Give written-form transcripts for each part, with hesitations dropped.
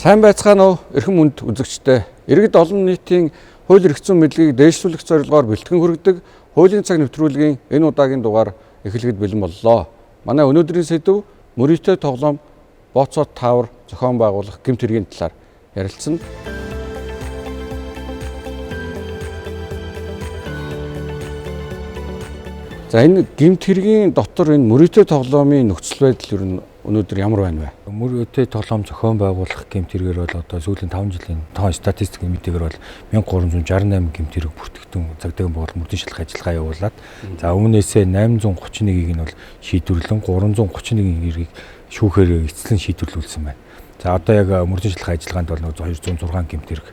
Сайн байцгаана уу эрхэм хүнд үзэгчдээ. Иргэд олон нийтийн хууль эрх зүйн мэдлэгийг дээшлүүлэх зорилгоор бэлтгэн хүргэдэг хуулийн цаг нэвтрүүлгийн энэ удаагийн дугаар эхлэхэд бэлэн боллоо. Манай өнөөдрийн сэдэв мөрөөдтэй тоглоом Боцот Tower зохион байгуулах гэмт хэргийн талаар ярилцсан. За энэ гэмт хэргийн дотор энэ мөрөөдтэй тоглоомын нөхцөл байдал ер нь өнөөдөр ямар байна вэ? Мөрөөдтэй тоглоом зохион байгуулах гэмт хэрэгээр бол одоо сүүлийн 5 жилийн тоон статистикийн мэдээгээр бол 1368 гэмт хэрэг бүртгэгдэн цагдаагийн боолт мөрдийн шалгах ажиллагаа явуулаад за өмнөөсөө 831-ийг нь бол шийдвэрлэн 331 хэргийг шүүхээр эцэслэн шийдвэрлүүлсэн байна. За одоо яг мөрдийн шалгах ажиллагаанд бол 206 гэмт хэрэг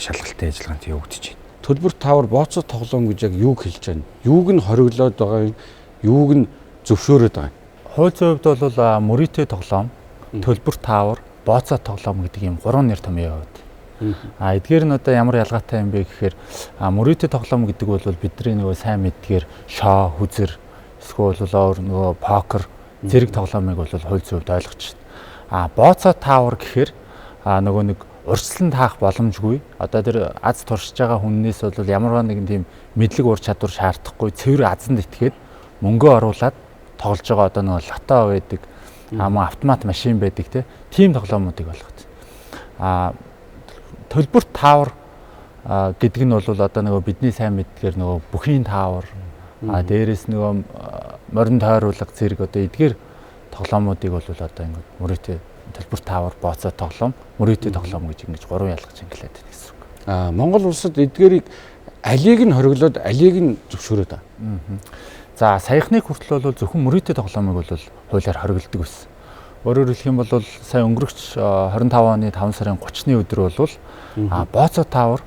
шалгалтын ажиллагаанд явагдаж байна. Төлбөр Tower Боцот тоглоом гэж яг юуг хэлж байна? Юуг нь хориглоод байгаа юм? Юуг нь зөвшөөрөөд байгаа юм? Хууль зүйн хувьд бол мөрөөдтэй тоглоом, төлбөр Tower, Боцот тоглоом гэдэг ийм гурван нэр томьёо яваад. Эдгээр нь одоо ямар ялгаатай юм бэ гэхээр мөрөөдтэй тоглоом гэдэг бол бидний нөгөө сайн мэддгээр шоо, хүзэр, эсвэл нөгөө покер, зэрэг тоглоомыг бол хууль зүйн хувьд ойлгож байна. Боцот Tower гэхээр нөгөө нэг урьдчилан таах боломжгүй. Одоо тэр аз туршиж байгаа хүннээс бол ямар нэгэн тийм мэдлэг ур чадвар шаардахгүй, цэвэр азанд итгээд мөнгөө оруулаад тоглож байгаа одоо нөгөө лото байдаг, автомат машин байдаг тийм тоглоомуудыг болгоод. Төлбөр Tower гэдэг нь бол одоо нөгөө бидний сайн мэддгээр нөгөө бүхийн Tower, дээрээс нөгөө морин тойруулга зэрэг одоо эдгээр тоглоомуудыг бол одоо ингэ мөрөөдтэй төлбөр Tower, Боцот тоглоом, мөрөөдтэй тоглоом гэж ингэж гурван ялгаж ангилаад байна гэсэн үг. Монгол улсад эдгээрийг алийг нь хориглоод алийг нь зөвшөөрөөд байгаа. За саяхныг хүртэл бол зөвхөн мөрөөдтэй тоглоомыг бол хуулиар хориглодог байсан. Өөрөөр хэлэх юм бол сая өнгөрөгч 25 оны 5 сарын 30-ны өдөр бол Боцот Tower,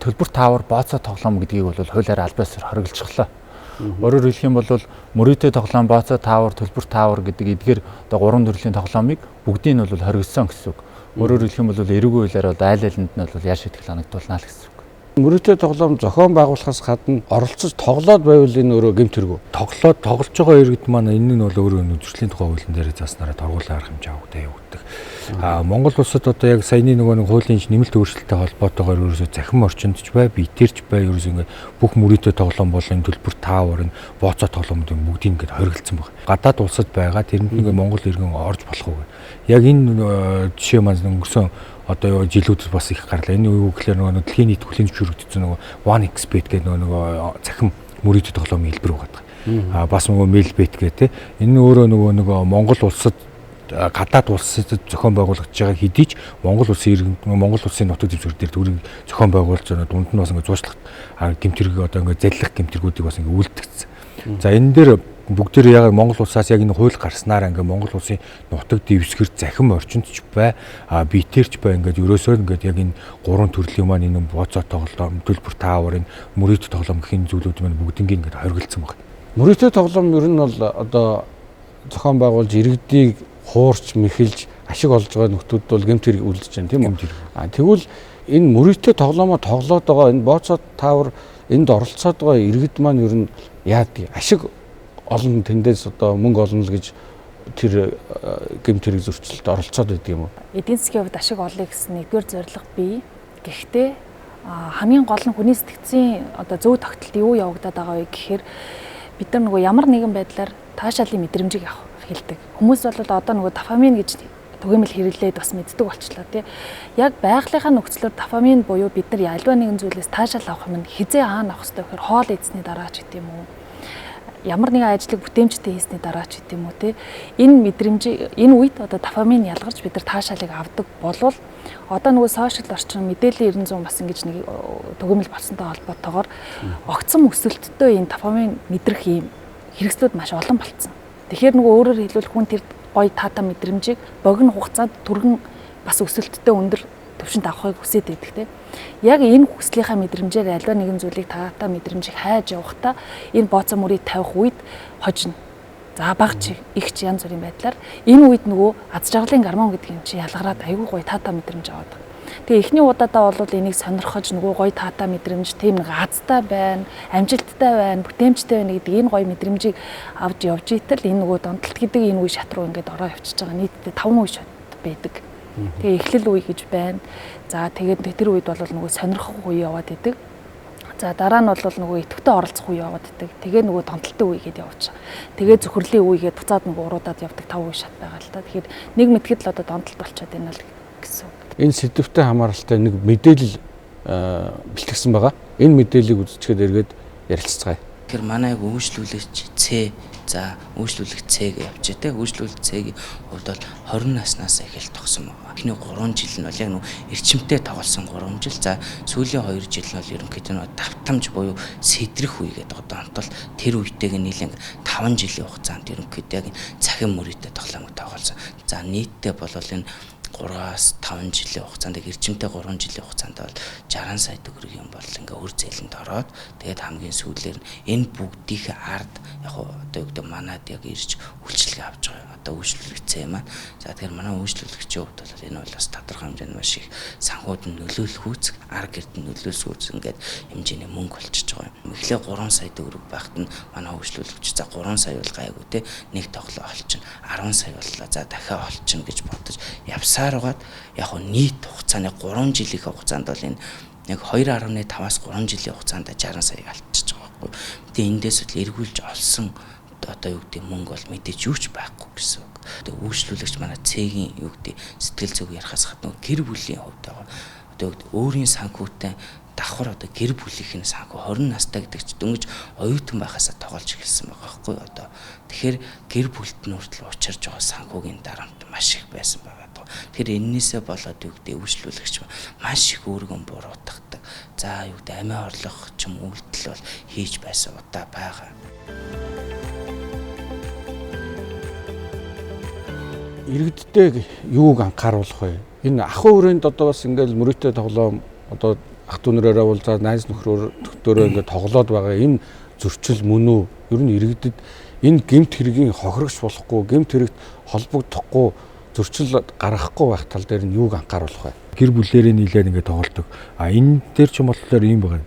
төлбөр Tower, Боцот тоглоом гэдгийг бол хуулиар албаасаар хориглочихлоо. Өөрөөр хэлэх юм бол мөрөөдтэй тоглоом, Боцот Tower, төлбөр Tower гэдэг эдгээр одоо гурван төрлийн тоглоомыг бүгдийг нь бол хоригдсон гэсэн үг. Өөрөөр хэлэх юм бол эрүүгийн хуулиар аль алинд нь бол яар шийтгэл ханагдуулна л гэсэн үг. Мөрөөдтэй тоглоом зохион байгуулахаас гадна оролцож тоглоод байвал энэ өөрөө гэмт хэрэг үү? Тоглож байгаа иргэд маань энэ нь бол өөрөө нөхцөлийн тухай хуулийн дээр зааснараа торгуулийн арга хэмжээ авагдаа явагддаг. Монгол улсад одоо яг саяны нөгөө хуулийн нэмэлт өөрчлөлттэй холбоотойгоор ерөөсөө захин орчинд ч бай, биетэрч бай ерөөсөө ингээд бүх мөрөөдтэй тоглоом болон төлбөр Tower, Боцот тоглоомуудын бүгдийг ингээд хориглосон байна. Гадаад улсад байгаа тэрэнд ингээд Монгол иргэн орж болох уу? Яг энэ жишээ маань өнгөрсөн одоо жилүүд бас их гарлаа. Энэ юу гэхээр нөгөө дэлхийн нийт хүлээн зөвшөөрөгдсөн нөгөө OneXBet гэдэг нөгөө захин мөрөөдтэй тоглоомын хэлбэр байгаа. Бас нөгөө Mailbet гэдэг энэ өөрөө нөгөө Монгол улсад гадаад улсад зохион байгуулагдж байгаа хэдий ч Монгол улсын нутаг дэвсгэр дээр төрийг зохион байгуулж дунд нь бас ингээд зуучлах гэмт хэрэг одоо ингээд заллах гэмт хэрэгүүдийг бас ингээд үлдгэсэн. За энэ дээр бүгдээр яг Монгол улсаас яг энэ хууль гарснаар ингээд Монгол улсын нутаг дэвсгэр захин орчинд ч бай, биетэрч бай ингээд ерөөсөө ингээд яг энэ гурван төрлийн маань энэ Боцот тоглоом, төлбөр Tower, мөрөөдтэй тоглоом гэх энэ зүйлүүд маань бүгднийг ингээд хориглосон байна. Мөрөөдтэй тоглоом ер нь бол одоо зохион байгуулж иргэдийг хуурч мэхэлж ашиг олж байгаа нөхдүүд бол гэмт хэрэг үлдэж байна тийм үү? Тэгвэл энэ мөрөөдтэй тоглоомоо тоглоод байгаа энэ Боцот Tower энд оролцоод байгаа иргэд маань ер нь яадаг ашиг олон тэндээс одоо мөнгө олно л гэж тэр гэмт хэрэг зөрчилд оролцоод байдаг юм уу? Эдийн засгийн хувьд ашиг олъё гэсэн нэгдүгээр зорилго бий. Гэхдээ хамгийн гол нь хүний сэтгцийн одоо зөв тогтолт юу явагдаад байгаа вэ гэхээр бид нар нөгөө ямар нэгэн байдлаар таашаалын мэдрэмжийг авах хэлдэг. Хүмүүс бол одоо нөгөө дофамин гэж түгээмэл хэрэглээд бас мэддэг болчлоо тий. Яг байгалийнхаа нөхцлөөр дофамин буюу бид нар альва нэгэн зүйлээс таашаал авах юм хизээ хаана авах хэрэгтэй гэхээр хоол идсний дараа ч гэдэм үү. Ямар нэгэн ажлыг бүтээмжтэй хийсний дараа ч гэдэм үү тий. Энэ мэдрэмж энэ үед одоо дофамин ялгарч бид нар таашаалыг авдаг болвол одоо нөгөө сошиал орчин мэдээллийн 900 бас ингэж нэг түгээмэл болсонтой холбоотойгоор огцом өсөлттэй энэ дофамин мэдрэх юм хэрэгслүүд маш олон болцсон. Тэгэхээр нөгөө өөрөөр хэлбэл хүн тэр гоё таата мэдрэмжийг богино хугацаанд түргэн бас өсөлттэй өндөр төвшөнд авахыг хүсэж байдаг те. Яг энэ хүслийнхаа мэдрэмжээр альва нэгэн зүйлийг таата мэдрэмжийг хайж явахдаа энэ бооцоо мөрийг тавих үед хожно. За бага ч их ч янз бүрийн байдлаар энэ үед нөгөө аз жаргалын гормон гэдэг юм чи ялгараад аюу гой таата мэдрэмж аваад байгаа. Тэгээ эхний удаадаа бол энийг сонирхож нөгөө гой таата мэдрэмж тийм нэг азтай байна, амжилттай байна, бүтээмжтэй байна гэдэг энэ гой мэдрэмжийг авч явж итэл энэ нөгөө донтолт гэдэг энэ үе шат руу ингээд ороо явчихж байгаа. Нийтдээ 5 үе шат байдаг. Тэгээ эхлэл үе гэж байна. За тэгээд тэр үед бол нөгөө сонирхох үе яваад идэг. За дараа нь бол нөгөө идэвхтэй оролцох үе яваад идэг. Тэгээ нөгөө донтолтын үе гэдээ явж байгаа. Тэгээ зөвхөрлийн үе гэдэг буцаад нөгөө уруудаад явдаг 5 үе шат байгаа л та. Тэгэхээр нэг мэтгэд л одоо донтолт болчиход байна л гэсэн үг. Энэ сэдвтэй хамааралтай нэг мэдээлэл бэлтгэсэн байгаа. Энэ мэдээллийг үзчихээд эргээд ярилцгаая. Тэгэхээр манайг үйлчлүүлэгч Ц за үйлчлүүлэгч Ц гэж явж байгаа. Үйлчлүүлэгч Ц-ийн хувьд бол 20 наснаас эхэл тогсон байгаа. Эхний 3 жил нь бол яг нэг эрчимтэй тоглосон 3 жил. За сүүлийн 2 жил нь бол ерөнхийдөө давтамж буюу сэдрэх үе гэдэг одоо онтол тэр үетэйг нийлэн 5 жилийн хугацаанд ерөнхийдөө яг цахим мөрөдтэй тоглоомыг тоглосон. За нийтдээ бол энэ 3-аас 5 жилийн хугацаанд эрчимтэй 3 жилийн хугацаанд бол 60 сая төгрөгийн бол ингээ өр зээлэнд ороод тэгээд хамгийн сүүлээр энэ бүгдийн ард яг одоо юу гэдэг манад яг ирж үйлчлэгээ авч байгаа. Одоо үйлчлүүлэгчээ маань. За тэгэхээр манай үйлчлүүлэгчийн хувьд бол энэ бол бас тодорхой хэмжээнд маш их санхуд нь нөлөөлөхүүц, ар гэрд нь нөлөөлсүүц ингээд хэмжээний мөнгө болчихж байгаа юм. Эхлээ 3 сая төгрөг байхад нь манай үйлчлүүлэгч за 3 сая бол гайгүй те нэг тоглоо олчихно. 10 сая боллоо. За дахиад олчихно гэж бодож явсаар байгаад яг нийт хугацааны 3 жилийн хугацаанд бол энэ яг 2.5-аас 3 жилийн хугацаанд 60 сая алдчихж байгаа байхгүй. Тэгээ эндээс л эргүүлж олсон одоо юу гэдэг мөнгө бол мэдээж юуч байхгүй гэсэн үг. Тэгээ үйлчлүүлэгч манай Ц-ийн юу гэдэг сэтгэл зүг ярихаас гадна гэр бүлийн хувьд байгаа. Одоо юу гэдэг өөрийн санхүүтэй давхар одоо гэр бүлийнх нь санхүү 20 настай гэдэг чинь дөнгөж оюутан байхасаа тоглож эхэлсэн байгаа байхгүй одоо. Тэгэхээр гэр бүлд нь хүртэл учирж байгаа санхүүгийн дарамт маш их байсан байгаа. Тэгэхээр энээсээ болоод юу гэдэг үйлчлүүлэгч маш их өөргөн буруутгадаг. За юу гэдэг амиа орлох ч юм үйлдэл бол хийж байсан удаа байгаа. Иргэдтэй юуг анхааруулах вэ? Энэ ахуй хүрээнд одоо бас ингээл мөрөөдтэй тоглоом одоо ах トゥ нөрөөрөө уулзаад найз нөхрөөрөө ингээд тоглоод байгаа энэ зөрчил мөн үү? Ер нь иргэдэд энэ гэмт хэргийн хохирогч болохгүй, гэмт хэрэгт холбогдохгүй зөрчил гаргахгүй байх тал дээр нь юуг анхааруулах вэ? Гэр бүлээрээ нийлээд ингээд тоглодог. Энэ дээр ч юм болохоор ийм байгаа.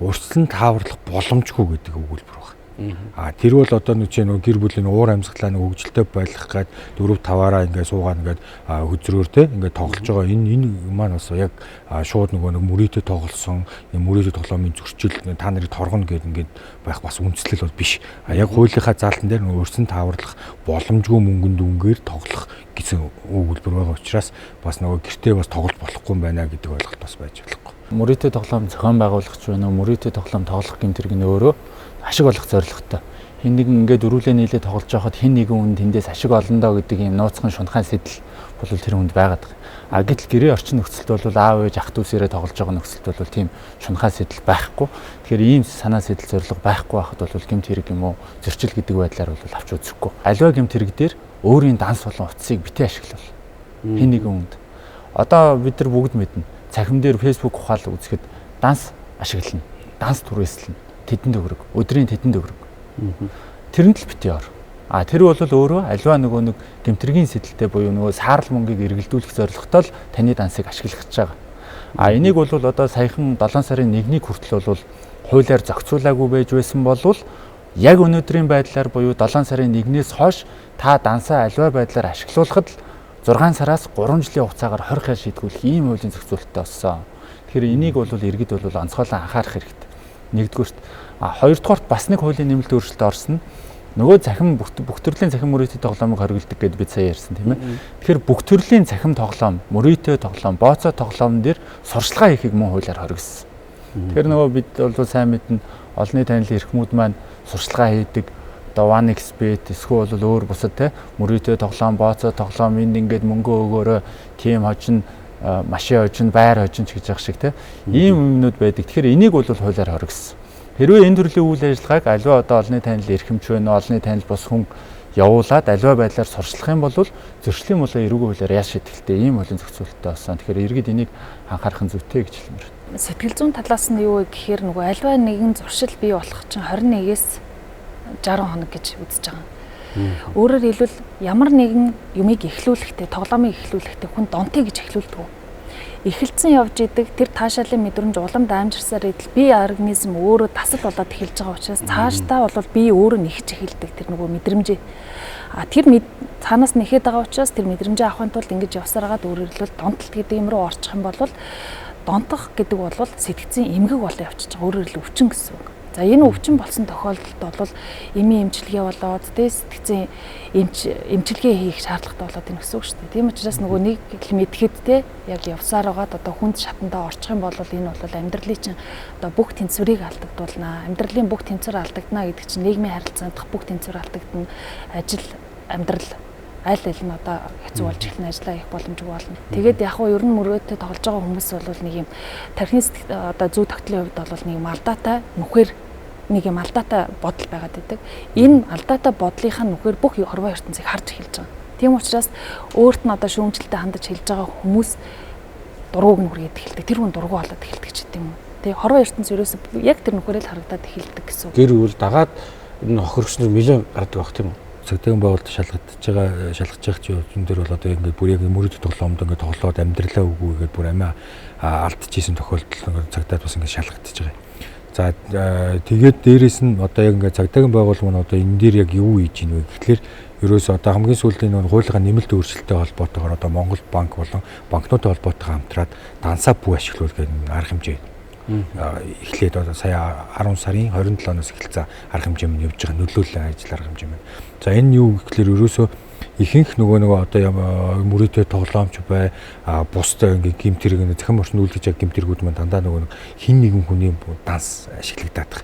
Урьдчилан тааварлах боломжгүй гэдэг өгүүлбэр байна. Тэр бол одоо нэг чинь гэр бүлийн уур амьсгалаа нэг хөгжилтэй байлгах гээд 4-5-аараа ингээд суугаад ингээд хөзрөөр те ингээд тоглож байгаа. Энэ маань бас яг шууд нөгөө нэг мөрөөдө тоглосон, мөрөөдө тоглоомын зөрчил та нарыг торгоно гэдэг ингээд байх бас үндэслэл бол биш. Яг хуулийнхаа заалтан дээр нөгөө урьдчилан тааварлах боломжгүй мөнгөнд үнгээр тоглох гэсэн өгүүлбэр байгаа учраас бас нөгөө гэртээ бас тоглож болохгүй юм байна гэдэг ойлголт бас байж болохгүй. Мөрөөдө тоглоом зохион байгуулагч байна уу? Мөрөөдө тоглоом тоглох гэмтэрэг нь өөрөө ашиг олох зорилготой. Хин нэгэн ингээд дөрүүлээ нийлээ тоглож байхад хин нэгэн хүн тэндээс ашиг олно доо гэдэг ийм нууцхан шунхаан сэтэл бол тэр хүнд байгаад байгаа. Гэтэл гэрээ орчин нөхцөлд бол аав ээж ах дүүсээрээ тоглож байгаа нөхцөлд бол тийм шунхаан сэтэл байхгүй. Тэгэхээр ийм санаа сэтэл зорилго байхгүй байхад бол гэмт хэрэг юм уу зөрчил гэдэг байдлаар бол авч үзэхгүй. Аливаа гэмт хэрэг дээр өөрийн данс болон утсыг битээ ашиглал. Хин нэгэн хүнд. Одоо бид нар бүгд мэднэ. Цахим дээр Facebook ухаал үзэхэд данс ашиглана. Данс түрээслэн тэдэн төгрөг. Өдрийн тэдэн төгрөг. Тэрэнд л битээ ор. Тэр бол өөрөө аливаа нөгөө нэг гэмтэргийн сэдэлтэй буюу нөгөө саарл мөнгийг эргэлдүүлэх зорилготой л таны дансыг ашиглах гэж байгаа. Энийг бол одоо саяхан 7 сарын 1-ний хүртэл бол хуулиар зохицуулаагүй байж байсан болвол яг өнөөдрийн байдлаар буюу 7 сарын 1-ээс хойш та дансаа аливаа байдлаар ашиглуулахад л 6 сараас 3 жилийн хугацаагаар хорихыг шийдвэрлэх ийм хуулийн зохицуулалттай болсон. Тэгэхээр энийг бол иргэд бол онцгойлон анхаарах хэрэгтэй. Нэгдүгürt хоёрдугаарт бас нэг хуулийн нэмэлт өөрчлөлт орсон. Нөгөө цахим бүх төрлийн цахим мөрөөдтэй тоглоомыг хориглодог гэдээ бид сая ярьсан тийм ээ. Тэгэхээр бүх төрлийн цахим тоглоом, мөрөөдтэй тоглоом, бооцоо тоглоом дээр сурчлагаа хийхийг мөн хуулиар хоригдсан. Тэгэхээр нөгөө бид бол сайн мэднэ олонний танилын эрхмүүд маань сурчлагаа хийдэг. Одоо 1xbet эсвэл өөр бусад те мөрөөдтэй тоглоом, бооцоо тоглоом энд ингээд мөнгө өгөөрөө тим хожин, машин хожин, байр хожин ч гэж ах шиг те ийм юмнууд байдаг. Тэгэхээр энийг бол хуулиар хоригдсан. Хэрвээ энэ төрлийн үйл ажиллагааг аливаа одоо олонний танил эрхэмч байна, олонний танил бос хүн явуулаад аливаа байдлаар сурчлах юм бол зөрчлийн болоо эрүүгийн хуулиар яаш шийтгэлтэй ийм хуулийн зохицуулалттай болсон. Тэгэхээр иргэд энийг анхаарах нь зүйтэй гэж хэлмээр. Сэтгэл зүйн талаас нь юу вэ гэхээр нөгөө аливаа нэгэн зуршил бий болох чинь 21-ээс 60 хоног гэж үзэж байгаа. Өөрөөр хэлбэл ямар нэгэн юмыг эхлүүлэхдээ, тоглоомыг эхлүүлэхдээ хүн донтыг гэж эхлүүлдэг. Эхэлсэн явж идэг тэр таашаалын мэдрэмж улам даамжирсаар идэл бие организм өөрөө тасал болоод эхэлж байгаа учраас цаашдаа бол би өөрөө нэхэж эхэлдэг тэр нөгөө мэдрэмжээ. Тэр цаанаас нэхэд байгаа учраас тэр мэдрэмжээ авахын тулд ингэж явсараад өөрөөр хэлбэл донтолт гэдэг юм руу орчих юм бол донтох гэдэг бол сэтгцийн эмгэг болоо явчихж байгаа. Өөрөөр хэлбэл өвчин гэсэн үг. За энэ өвчин болсон тохиолдолд бол эмийн эмчилгээ болоод сэтгцийн эмчилгээ хийх шаардлагатай болоод энэ гэсэн үг шүү дээ. Тийм учраас нөгөө нэг мэдхэд те яг явсаар байгаад одоо хүнд шатандаа орчих юм бол энэ бол амьдралын чинь одоо бүх тэнцвэрийг алдагдуулнаа. Амьдралын бүх тэнцвэр алдагдана гэдэг чинь нийгмийн харилцаанд бүх тэнцвэр алдагдана. Ажил, амьдрал аль нь одоо хэцүү болж эхлэн ажиллаа хийх боломжгүй болно. Тэгээд яг хуу ер нь мөрөөдөө тоглож байгаа хүмүүс бол нэг юм тархины одоо зүй тогтлын хувьд бол нэг юм алдаатай нүхээр нэг юм алдаатай бодол байгаад байдаг. Энэ алдаатай бодлынхаа нүхээр бүх хорвоо ертөнцийг харж эхэлж байгаа. Тийм учраас өөрт нь одоо шүүмжлэлтэй хандаж хэлж байгаа хүмүүс дургууг нь хүргээд эхэлдэг. Тэр хүн дургуу болоод эхэлдэг ч гэдэм юм. Тэгээ хорвоо ертөнц ерөөсөө яг тэр нүхээрээ л харагдаад эхэлдэг гэсэн үг. Гэр бүл дагаад энэ хохирогчнор нэлээд гардаг байх тийм үү? Цагдаагийн байгуулалт шалгаж байгаа ч юм дээр бол одоо ингээд бүр яг мөрөд тоглоомд ингээд тоглоод амьдралаа үгүйгээд бүр амиа алдчихсэн тохиолдол ингээд цагдаад бас ингээд шалгагдчихж байгаа. За тэгээд дээрэс нь одоо яг ингээд цагдаагийн байгууллага маань одоо энэ дээр яг юу хийж ийн вэ гэхлээр ерөөсөө одоо хамгийн сүүлийн нэг хуулийнхаа нэмэлт өөрчлөлттэй холбоотойгоор одоо Монгол банк болон банкнуудын холбоотойгоо хамтраад дансаа бүү ашиглуул гэдэг арга хэмжээ эхлээд одоо сая 10 сарын 27-оос эхэлсэн арга хэмжээ нь явж байгаа нөлөөллийн ажил арга хэмжээ маань. За энэ юу гэхлээр ерөөсөө ихэнх нөгөө одоо мөрөөдөө тоглоомч бай бусдаа ингээ гимтэрэг захин орчинд үйлдэж байгаа гимтэргүүд маань дандаа нөгөө хин нэгэн хүний данс ашиглагдаадах.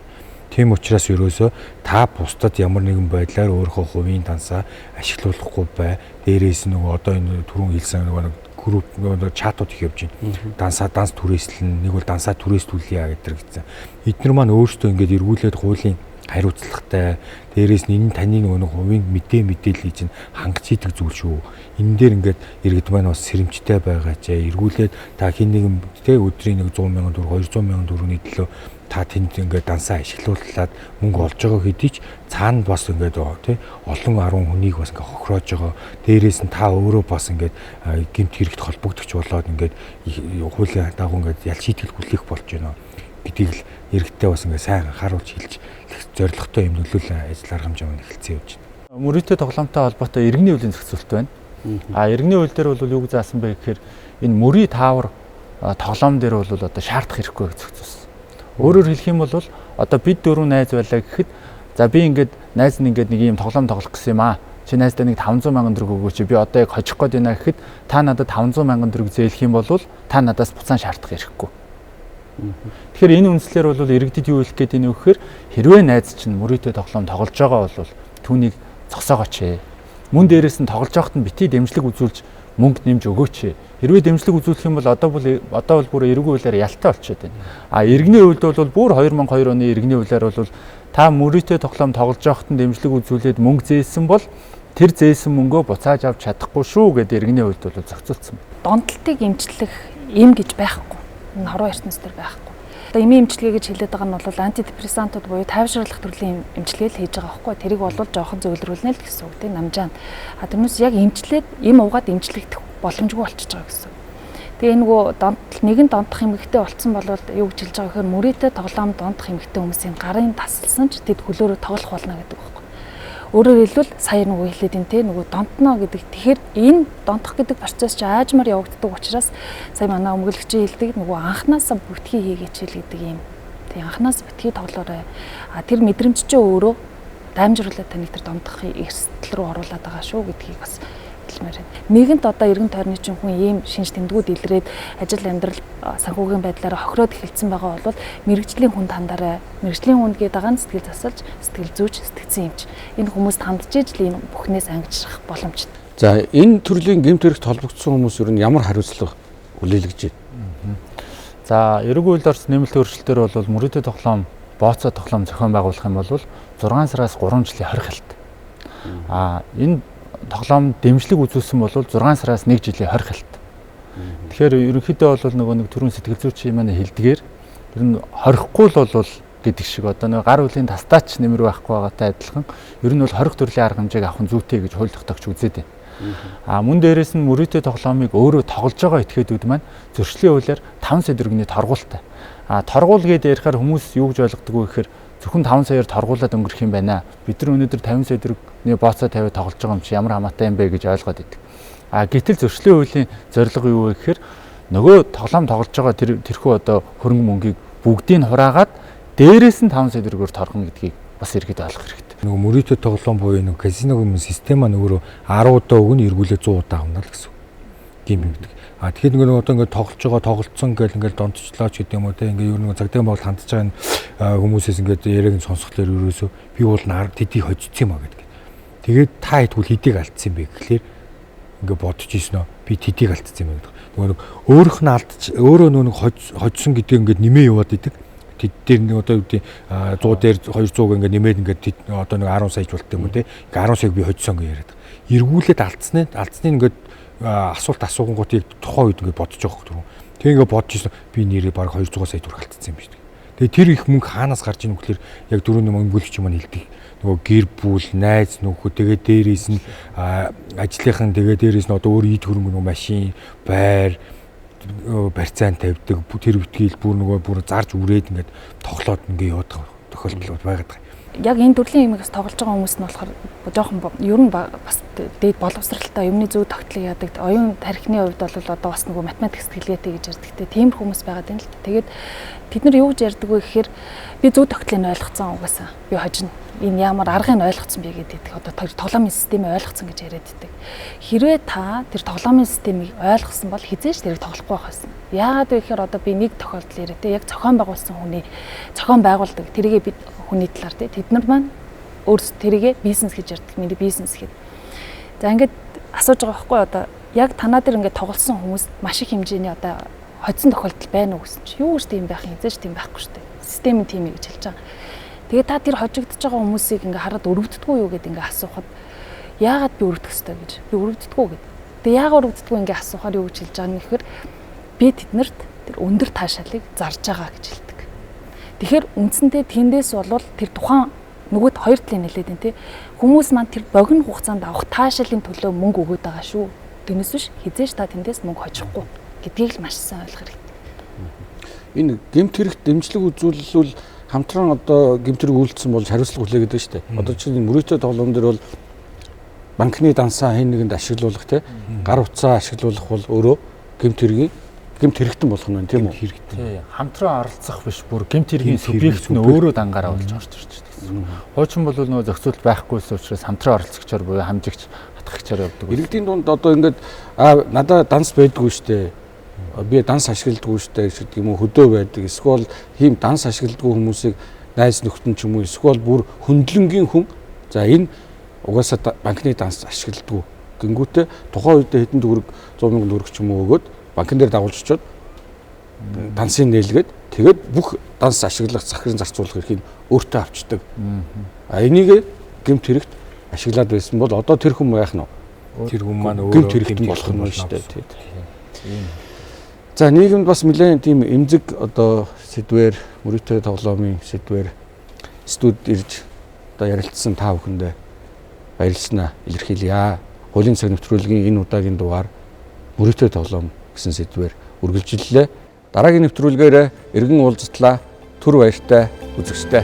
Тийм учраас ерөөсөө та бусдад ямар нэгэн байдлаар өөрийнхөө хувийн дансаа ашиглуулахгүй бай. Дээрээс нөгөө одоо энэ түрүүн хэлсэн нөгөө групп нөгөө чатууд их явж байна. Данс түрээслэн нэг бол дансаа түрээслүүлье гэдэг гэсэн. Эдгээр маань өөрсдөө ингээд эргүүлээд хуулийн хариуцлагатай дээрээс нь энэ таны нөгөө хувийн мэдээллийг чинь хангаж идэг зүйл шүү. Энэ дээр ингээд иргэд маань бас сэрэмжтэй байгаа ч эргүүлээд та хин нэгэн тэ өдрийн 100 сая төгрөг 200 сая төгрөгийн төлөө та тэнд ингээд дансаа ашиглууллаад мөнгө олж байгаа хэдий ч цаана бас ингээд тэ олон 10 хүнийг бас ингээд хохироож байгаа. Дээрээс нь та өөрөө бас ингээд гэмт хэрэгт холбогдогч болоод ингээд хуулийн дагуу ингээд ялж шийтгэл хүлээх болж байна гэдгийг л иргэдтэй бас ингээд сайн харуулж хэлж зорилготой юм нөлөөлөл ажил арга хэмжээ маань эхэлсэн явж байна. Мөрөөдөө тоглоомтой холбоотой иргэний үеийн зохицуулт байна. Иргэний үйл дээр бол юу гэж заасан бэ гэхээр энэ мөрийн таавар тоглоом дээр бол одоо шаардах хэрэггүй гэж зохицуулсан. Өөрөөр хэлэх юм бол одоо бид дөрөв найз байлаа гэхэд за би ингээд найз нь ингээд нэг юм тоглоом тоглох гэсэн юм аа. Чи найздаа нэг 500 сая төгрөг өгөөч. Би одоо яг хожих гээд байна гэхэд та надад 500 сая төгрөг зээлэх юм бол та надаас буцаан шаардах хэрэггүй. Тэгэхээр энэ үндслээр бол иргэдэд юу хэлэх гээд байна вэ гэхээр хэрвээ найз чинь мөрөөдөө тоглоом тоглож байгаа бол түүнийг зогсоогооч. Мөн дээрээс нь тоглож байхад нь бити дэмжлэг үзүүлж мөнгө нэмж өгөөч. Хэрвээ дэмжлэг үзүүлэх юм бол одоо бол бүр эргүү хуулиар ялтай болчиход байна. Иргэний хувьд бол бүр 2002 оны иргэний хуулиар бол та мөрөөдөө тоглоом тоглож байхад нь дэмжлэг үзүүлээд мөнгө зээлсэн бол тэр зээлсэн мөнгөө буцааж авч чадахгүй шүү гэдэг иргэний хувьд бол зохицуулсан. Донтолтыг эмчлэх эм гэж байхгүй. Энэ хорвоо ертөнцийн дээр байхгүй. Одоо эмийн эмчилгээ гэж хэлээд байгаа нь бол антидепрессантууд буюу тайвшруулах төрлийн эмчилгээ л хийж байгаа байхгүй. Тэрийг бол жоохон зөвлөрүүлнэ л гэсэн үг тийм намжаана. Тэрнээс яг эмчлээд эм угаад эмчлэгдэх боломжгүй болчихж байгаа гэсэн. Тэгээ нөгөө нэгэн донтох эмэгтэй болцсон бол юу гэж хэлж байгаа гэхээр мөрөөдөө тоглоом донтох эмэгтэй хүмүүсийн гарын тасалсан ч тэд хөлөөрөө тоглох болно гэдэг байхгүй. Өөрөөр хэлбэл сая нөгөө хэлээд энэ те нөгөө донтно гэдэг. Тэгэхээр энэ донтох гэдэг процесс чи аажмаар явагддаг учраас сая манай өмгөөлөгчийн хэлдэг нөгөө анханасаа бүтгий хийгээч хэл гэдэг юм. Тэг анханаас бүтгий тоглоорой. Тэр мэдрэмж чи өөрөө даймжруулаад таныг тэр донтохын эрсдэл рүү оруулаад байгаа шүү гэдгийг бас хэлмээр байна. Нэгэнт одоо эргэн тойрны чинь хүн ийм шинж тэмдгүүд илрээд ажил амьдрал санхүүгийн байдлаараа хохироод эхэлсэн байгаа бол мэрэгжлийн хүнд хандаарай. Мэрэгжлийн хүнд гэдэг байгаа нь сэтгэл засалж, сэтгэл зүйч, сэтгцэн эмч. Энэ хүмүүст хандж ижил энэ бүхнээс ангижрах боломжтой. За энэ төрлийн гэмт хэрэгт холбогдсон хүмүүс ер нь ямар хариуцлага хүлээлгэж байна? За эргүү үйл орц нэмэлт өөрчлөлтөөр бол мөрөөдөө тоглоом, бооцоо тоглоом зохион байгуулах юм бол 6 сараас 3 жилийн хоригт. Энэ тоглоом дэмжлэг үзүүлсэн бол 6 сараас 1 жилийн хоригт. Тэгэхээр ерөнхийдөө бол нөгөө нэг түрүүн сэтгэл зүйчийн маань хэлдгээр ер нь хорихгүй л бол гэдэг шиг одоо нэг гар үлийн тастаач нэмэр байхгүй байгаатай адилхан ер нь бол 20 төрлийн арга хэмжээг авах нь зүйтэй гэж хууль тогтоогч үзээд байна. Мөн дээрээс нь мөрөөдөө тоглоомыг өөрөө тоглож байгаа этгээдүүд маань зөрчлийн хуулиар 5 сая төгрөгийн торгуултай. Торгуул гэдэг ярихаар хүмүүс юу гэж ойлгодог вэ гэхээр зөвхөн 5 саяар торгуулад өнгөрөх юм байна. Бид нар өнөөдөр 50 сая төгрөгийн бооцоо тавиад тоглож байгаа юм чи ямар хамаатай юм бэ гэж ойлгоод идэг. Гэтэл зөрчлийн хуулийн зорилго юу вэ гэхээр нөгөө тоглоом тоглож байгаа тэрхүү одоо хөрөнгө мөнгийг бүгдийг нь хураагаад дээрээс нь 5 сая төгрөгөөр торгоно гэдгийг бас иргэд ойлгох хэрэгтэй. Нөгөө мөрөөдөө тоглоом буюу нөгөө казиногийн систем маань өөрөө 10 удаа өгнө эргүүлээ 100 удаа авна л гэсэн. Гим юм гэдэг. Тэгэхээр нөгөө одоо ингээд тоглож байгаа тоглолцсон гэл ингээд донтчлаач гэдэг юм уу те ингээд ер нь цагдаа бол хандж байгаа хүмүүсээс ингээд яриаг нь сонсхолоор ерөөсөө би бол тэдийг хожицсон юм а гэдэг. Тэгээд та хэдгүүл хэдийг алдсан юм бэ гэхлээр ингээд бодож ийсэн нөө би тэдийг алдсан юм гэдэг. Нөгөө өөрөх нь алдчих өөрөө нөгөө хожсон гэдэг ингээд нэмээ яваад идэг. Тэд дээр нэг одоо юу гэдэг 100 дээр 200 ингээд нэмээд ингээд одоо нэг 10 сая болт юм уу те 10 саяг би хожсон гэж яриад. Эргүүлээд алдсны ингээд асуулт асуугангуудыг тухайн үед ингээд бодож байгаа хэрэг. Тэгээ ингээд бодож ирсэн би нэрээ баг 200 сая төгрөг алдсан юм биш. Тэгээ тэр их мөнгө хаанаас гарч ийн гэхээр яг дөрөвний мөнгөлөгч маань хэлдэг. Нөгөө гэр бүл, найз нөхөд тэгээ дээрээс нь ажлынхан тэгээ дээрээс нь одоо өөр ийд хөрөнгө нөгөө машин, байр барьцаан тавьдаг. Тэр битгийл бүр нөгөө бүр зарж үрээд ингээд тоглоод ингээд яваад тохиолдол байгаад байгаа. Яг энэ төрлийн юмээс тоглож байгаа хүмүүс нь болохоор жоохон ер нь бас дээд боловсралтай юмны зөв тогтлыг яадаг. Оюун тархины хувьд бол одоо бас нөгөө математик сэтгэлгээтэй гэж ярьдаг. Тийм хүмүүс байгаад байна л да. Тэгээд бид нар юу гэж ярьдаг вэ гэхээр би зөв тогтлыг нь ойлгоцсон угаасаа. Би хожино. Энэ ямар аргыг нь ойлгоцсон бэ гэдэг. Одоо тоглоомын системийг ойлгоцсон гэж яриад байдаг. Хэрвээ та тэр тоглоомын системийг ойлгосон бол хизээч тэрийг тоглохгүй байх байсан. Яагаад вэ гэхээр одоо би нэг тохиолдол яриа те яг зохион байгуулсан хүний зохион байгуулдаг. Тэрийгээ бид хүний талаар те тэд нар маань өөрсдөө тэрийгээ бизнес гэж ярьдаг. Миний бизнес гэдэг. За ингээд асууж байгаа байхгүй одоо яг танаа дээр ингээд тоглосон хүмүүс маш их хэмжээний одоо хоцсон тохиолдол байна уу гэсэн чи юу ч тийм байх юм хизээч тийм байхгүй шүү дээ. Системийн тийм гэж хэлж байгаа. Тэгээ та тэр хожигдож байгаа хүмүүсийг ингээ хараад өрөвддөггүй юу гэдээ ингээ асуухад яагаад би өрөвдөх ёстой гэж би өрөвддөггүй гэдэг. Тэгээ яагаад өрөвддөггүй ингээ асуухаар юу гэж хэлж байгаа юм гэхээр би тэднэрт тэр өндөр таашаалыг зарж байгаа гэж хэлдэг. Тэгэхээр үндсэндээ тэндээс болвол тэр тухайн нөгөөд хоёр талын нэлээд энэ тий хүмүүс маань тэр богино хугацаанд авах таашаалын төлөө мөнгө өгöd байгаа шүү. Тэрнээс биш хизээш та тэндээс мөнгө хожихгүй гэдгийг л маш сайн ойлгох хэрэгтэй. Энэ гэмт хэрэгт дэмжлэг үзүүлэл хамтран одоо гэмт хэрэг үйлдсэн болж хариуцлага хүлээгээд байна шүү дээ. Одоо чинь мөрөөдөө тоглоом дээр бол банкны дансаа хэн нэгэнд ашиглуулах те гар утсаа ашиглуулах бол өөрөө гэмт хэрэгтэн болох нь тийм үү? Тий. Хамтран оролцох биш бүр гэмт хэргийн субъект нь өөрөө дангаараа болж орж ирж байна. Хуучин бол нөгөө зохицуулт байхгүйс учраас хамтран оролцогчор буюу хамжигч хатгагчаар явдаг. Иргэдийн дунд одоо ингээд надад данс байдгүй шүү дээ. Би данс ашигладаг шүү дээ гэдэг юм уу хөдөө байдаг. Эсвэл хийм данс ашигладаг хүмүүсийг найз нөхдөд ч юм уу эсвэл бүр хөндлөнгийн хүн за энэ угаасаа банкны данс ашигладаг. Гингүүтээ тухайн үед хэдэн төгрөг 100 сая төгрөг ч юм уу өгөөд банкн дээр дагуулж очиод дансыг нээлгээд тэгээд бүх данс ашиглах захирын зарцуулах эрхийг өөртөө авчдаг. Энийг гэмт хэрэгт ашиглаад байсан бол одоо тэр хүн байх нь тэр хүн маань өөрөө гэмт хэрэгт болох нь шүү дээ. За нийгэмд бас нэлээд тийм эмзэг одоо сэдвэр мөрөөдөө тоглоомын сэдвэр студ ирж одоо ярилцсан та бүхэндээ баярлалаа илэрхийлье. Хуулийн цаг нэвтрүүлгийн энэ удаагийн дугаар мөрөөдөө тоглоом гэсэн сэдвээр үргэлжлэлээ. Дараагийн нэвтрүүлгээр эргэн уулзтлаа. Түр баяртай үзэгчтэй.